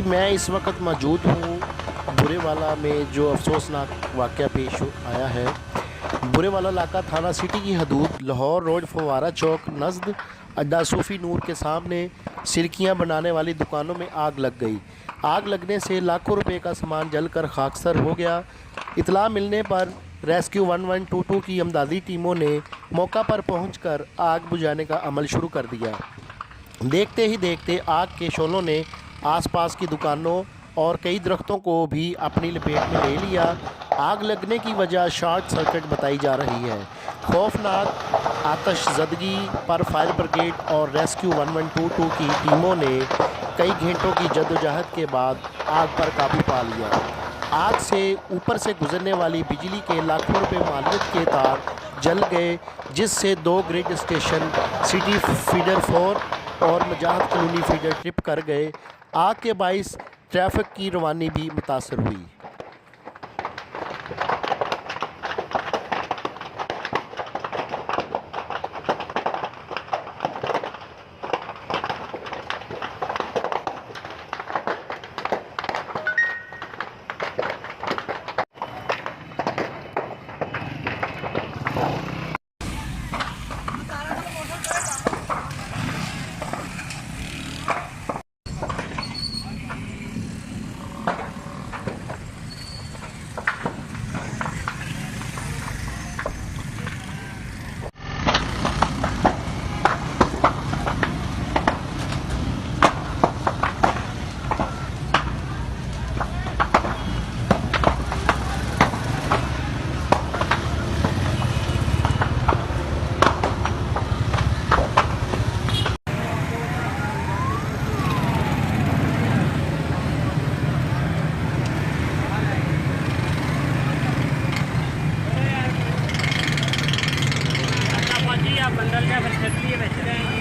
मैं इस वक्त मौजूद हूँ बुरेवाला में, जो अफसोसनाक वाक़या पेश आया है। बुरेवाला इलाका थाना सिटी की हदूद लाहौर रोड फवारा चौक नज़द अड्डा सूफ़ी नूर के सामने सिरकियाँ बनाने वाली दुकानों में आग लग गई। आग लगने से लाखों रुपए का सामान जलकर खाकसर हो गया। इतला मिलने पर रेस्क्यू 1122 की इमदादी टीमों ने मौका पर पहुंचकर आग बुझाने का अमल शुरू कर दिया। देखते ही देखते आग के शोलों ने आसपास की दुकानों और कई दरख्तों को भी अपनी लपेट में ले लिया। आग लगने की वजह शॉर्ट सर्किट बताई जा रही है। खौफनाक आतशज़दगी पर फायर ब्रिगेड और रेस्क्यू 1122 की टीमों ने कई घंटों की जद्दोजहद के बाद आग पर काबू पा लिया। आग से ऊपर से गुजरने वाली बिजली के लाखों रुपए मालियत के तार जल गए, जिससे 2 ग्रिड स्टेशन सिटी फीडर 4 और मजाहत कॉलोनी फीडर ट्रिप कर गए। आग के बाइस ट्रैफिक की रवानी भी मुतासर हुई। बंडल का लिए बेच रहे हैं।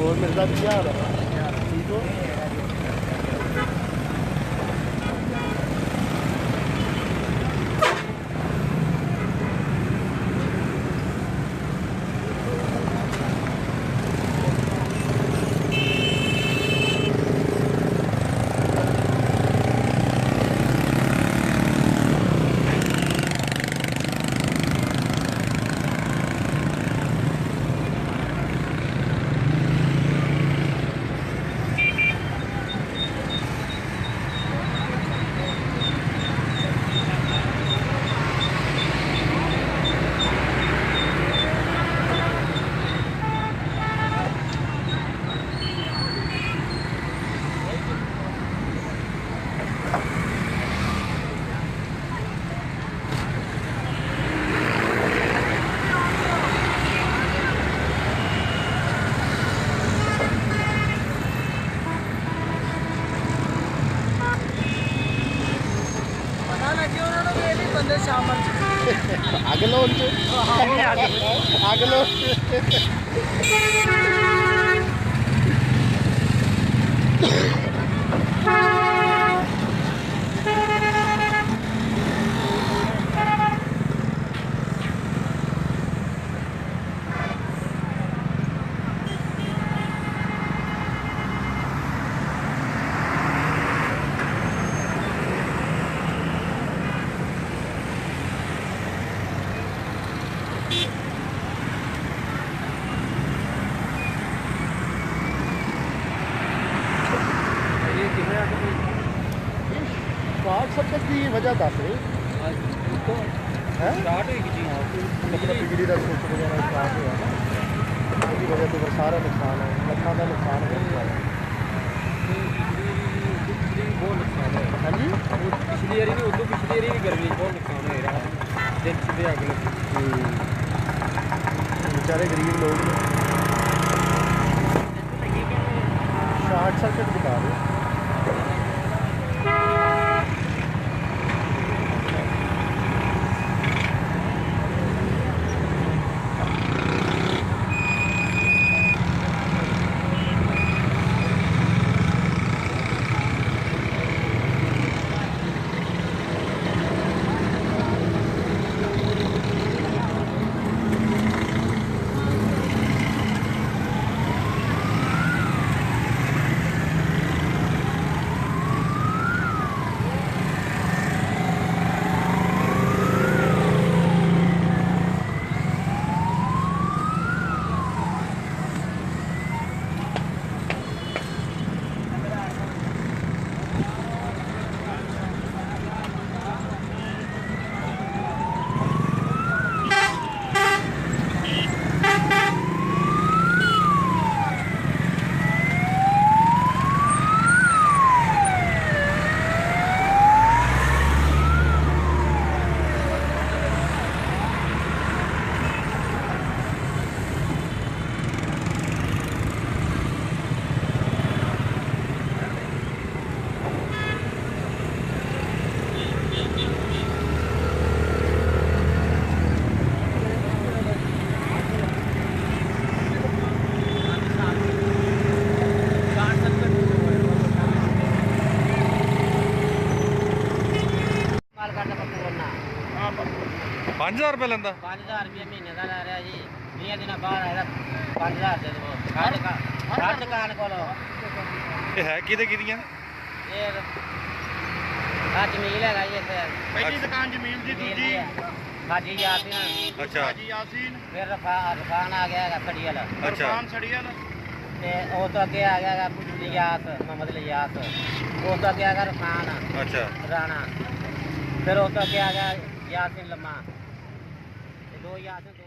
ਹੋਰ ਮਿਰਜ਼ਾ ਕੀ ਹਾਲ ਹੈ? ਠੀਕ ਹੋ? ਬੰਦੇ ਸ਼ਾਮਲ ਅੱਗ ਲਾਉਣ ਚ ਅੱਗ ਲਾਉਣ शॉर्ट सर्किट की वजह दस रही है मतलब बिजली का स्विच वगैरह स्टार्ट हुआ ना उसकी वजह से फिर सारा नुकसान है लखों का नुकसान हो गया हाँ जी पिछली बारी भी उਦੋਂ पिछली बारी भी गर्मी बहुत नुकसान हो रहा दिन सुबह अग लगी बेचारे गरीब लोग शॉर्ट सर्किट बता रहे रुपये लेंदा 5000 रुपये महीने का लै रहा जी 20 दिन बाद आएगा 5000 दे दो हर दुकान को ये है किदे किदियां ये जमील है ये पहली दुकान जमील दी दूजी हाजी यासीन अच्छा हाजी यासीन फिर रफान आ गया है खड़ी वाला अच्छा दुकान सड़ी वाला ते वो तो अगे आ गया लियास मोहम्मद लियास वो तो अगे आ गया रफान अच्छा राणा फिर वो तो अगे आ गया यासीन लम्मा दो यासीन